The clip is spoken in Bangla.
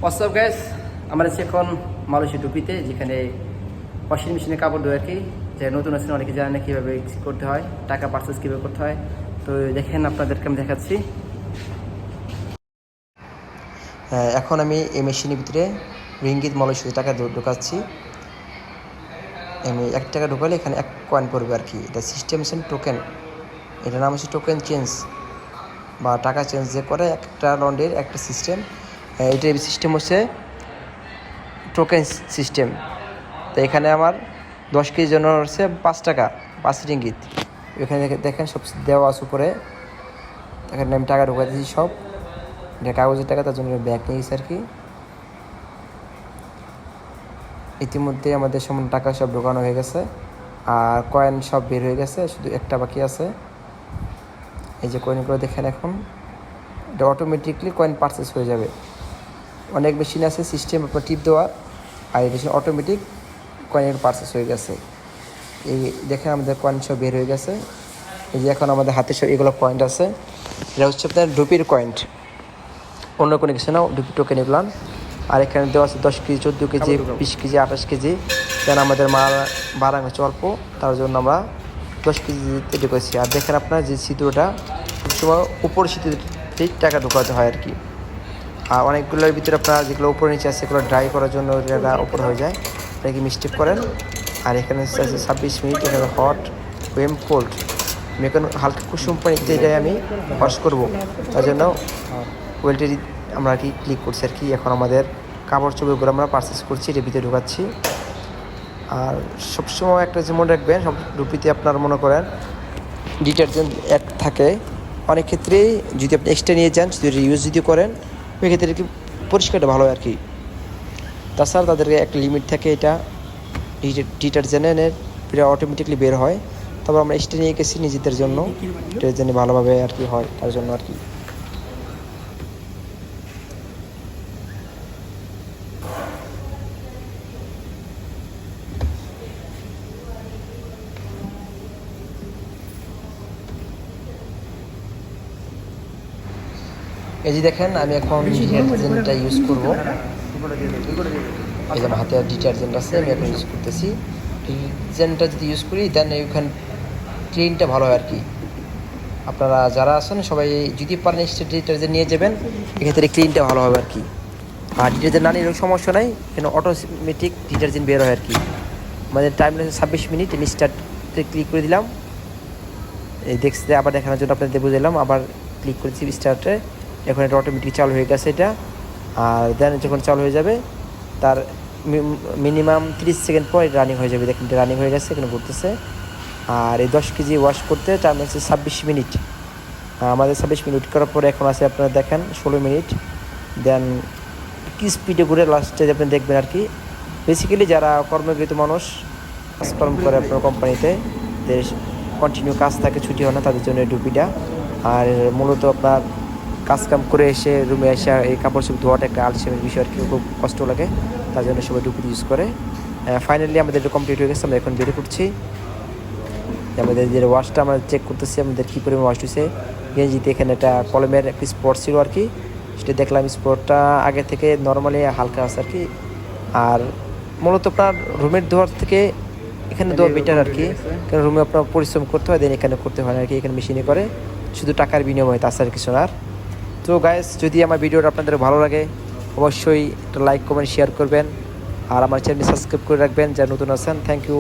হোয়াটসঅ্যাপ গাইস, আমরা আছি এখন মালয়েশিয়া টুপিতে, যেখানে ওয়াশিং মেশিনে কাপড় ধোয় আর কি। যে নতুন আছেন অনেকে জানে না কীভাবে করতে হয়, টাকা পার্চেস কীভাবে করতে হয়। তো দেখেন, আপনাদেরকে আমি দেখাচ্ছি। এখন আমি এই মেশিনের ভিতরে রিঙ্গিত মালয়েশিয়া টাকা ঢোকাচ্ছি। আমি 1 টাকা ঢোকালে এখানে 1 কয়েন পড়বে আর কি। এটা সিস্টেম হচ্ছে টোকেন, এটার নাম হচ্ছে টোকেন চেঞ্জ বা টাকা চেঞ্জ যে করে একটা লন্ডের একটা সিস্টেম। এটার সিস্টেম হচ্ছে টোকেন সিস্টেম। তো এখানে আমার 10 কেজির জন্য হচ্ছে 5 টাকা, 5 রিঙ্গিত। এখানে দেখেন সব দেওয়া আছে উপরে। এখানে আমি টাকা ঢোকা দিয়েছি সব, এটা কাগজের টাকা, তার জন্য ব্যাগ নিয়ে গেছি আর কি। ইতিমধ্যে আমাদের সমান টাকা সব ঢোকানো হয়ে গেছে, আর কয়েন সব বের হয়ে গেছে, শুধু একটা বাকি আছে। এই যে কয়েনগুলো দেখেন, এখন এটা অটোমেটিকলি কয়েন পারচেস হয়ে যাবে। অনেক মেশিন আছে সিস্টেম আপনার টিপ দেওয়া, আর এই মেশিন অটোমেটিক কয়েনের পারচেস হয়ে গেছে। এই দেখেন আমাদের কয়েন সব বের হয়ে গেছে। এই যে এখন আমাদের হাতে সব এগুলো পয়েন্ট আছে, এটা হচ্ছে আপনার ডুপির কয়েন্ট, অন্য কোনো কিছু না, ডুপি টোকেন এগুলো। আর এখানে দেওয়া আছে 10 কেজি, 14 কেজি, 20 কেজি, 28 কেজি। কেন আমাদের মাল বাড়ানো হচ্ছে অল্প, তার জন্য আমরা 10 কেজিতে ঢুকেছি। আর দেখেন আপনার যে ছিদ্রটা, সবসময় উপর ছিদ্রতেই টাকা ঢোকাতে হয় আর কি। আর অনেকগুলোর ভিতরে আপনার যেগুলো উপরে নিচে আছে সেগুলো ড্রাই করার জন্য এটা উপরে হয়ে যায়, এটাকে মিস্টেক করেন। আর এখানে আছে 26 মিনিট, এখানে হট ওয়েম কোল্ড। আমি এখন হালকা কুসুম পানিতে এটাই আমি ওয়াশ করবো, তার জন্য ওয়েলটেরি আমরা আর কি ক্লিক করছি আর কি। এখন আমাদের কাপড় চোপড়গুলো আমরা পারচেস করছি, এটার ভিতরে ঢোকাচ্ছি। আর সবসময় একটা যে মনে রাখবেন, সব রুপিতে আপনার মনে করেন ডিটারজেন্ট অ্যাড থাকে। অনেক ক্ষেত্রেই যদি আপনি এক্সট্রা নিয়ে যান, যদি ইউজ যদি করেন, ওই ক্ষেত্রে কি পরিষ্কারটা ভালো হয় আর কি। তাছাড়া তাদেরকে একটা লিমিট থাকে, এটা ডিটারজেন্টের পুরো অটোমেটিকলি বের হয়। তারপর আমরা এক্সট্রা নিয়ে গেছি নিজেদের জন্য, ডিটারজেন্ট ভালোভাবে আর কি হয় তার জন্য আর কি। এই যে দেখেন, আমি এখন ডিটারজেন্টটা ইউজ করবো। এই যে আমার হাতে ডিটারজেন্ট আছে, আমি এখন ইউজ করতেছি। ডিটারজেন্টটা যদি ইউজ করি, দেন এইখান ক্লিনটা ভালো হয় আর কি। আপনারা যারা আছেন সবাই যদি পারেন এক্সট্রা ডিটারজেন্ট নিয়ে যাবেন, এক্ষেত্রে ক্লিনটা ভালো হবে আর কি। আর ডিটারজেন্ট না নিলেও সমস্যা নাই, এখানে অটোমেটিক ডিটারজেন্ট বের হয় আর কি। আমাদের টাইম লাগছে 26 মিনিট। আমি স্টার্টে ক্লিক করে দিলাম, এই দেখতে আবার দেখানোর জন্য আপনাদের বুঝালাম। আবার ক্লিক করেছি স্টার্টে, এখন এটা অটোমেটিক চালু হয়ে গেছে এটা। আর দেন যখন চালু হয়ে যাবে, তার মিনিমাম 30 সেকেন্ড পর এটা রানিং হয়ে যাবে। দেখেন এটা রানিং হয়ে গেছে, এখানে ঘুরতেছে। আর এই 10 কেজি ওয়াশ করতে টাইম লাগছে 26 মিনিট। আমাদের 26 মিনিট করার পরে এখন আছে আপনারা দেখেন 16 মিনিট। দেন কি স্পিডে ঘুরে লাস্টে আপনি দেখবেন আর কি। বেসিক্যালি যারা কর্মরত মানুষ কাজকর্ম করে আপনার কোম্পানিতে, যে কন্টিনিউ কাজ থাকে, ছুটি হয় না, তাদের জন্য এই ডুবিটা। আর মূলত আপনার কাজকাম করে এসে রুমে এসে এই কাপড় চোপড় ধোয়াটা একটা আলসেমের বিষয় আর কি, খুব কষ্ট লাগে, তার জন্য সবাই ডুবি ইউজ করে। ফাইনালি আমাদের এটা কমপ্লিট হয়ে গেছে, আমরা এখন বেরিয়ে পড়ছি। আমাদের যে ওয়াশটা আমরা চেক করতেছি, আমাদের কী পরিমাণ ওয়াশ হয়েছে। গেঞ্জিতে এখানে একটা কলমের একটি স্পট ছিল আর কি, সেটা দেখলাম স্পটটা আগে থেকে নর্মালি হালকা আছে আর কি। আর মূলত আপনার রুমের ধোয়ার থেকে এখানে ধোয়া বেটার আর কি, কারণ রুমে আপনার পরিশ্রম করতে হয়, দেন এখানে করতে হয় না আর কি। এখানে মেশিনে করে শুধু টাকার বিনিময়ে, তাছাড়া কিছু না। তো গাইস, যদি আমার ভিডিওটা আপনাদের ভালো লাগে, অবশ্যই একটা লাইক কমেন্ট শেয়ার করবেন, আর আমার চ্যানেলটি সাবস্ক্রাইব করে রাখবেন যারা নতুন আছেন। Thank you.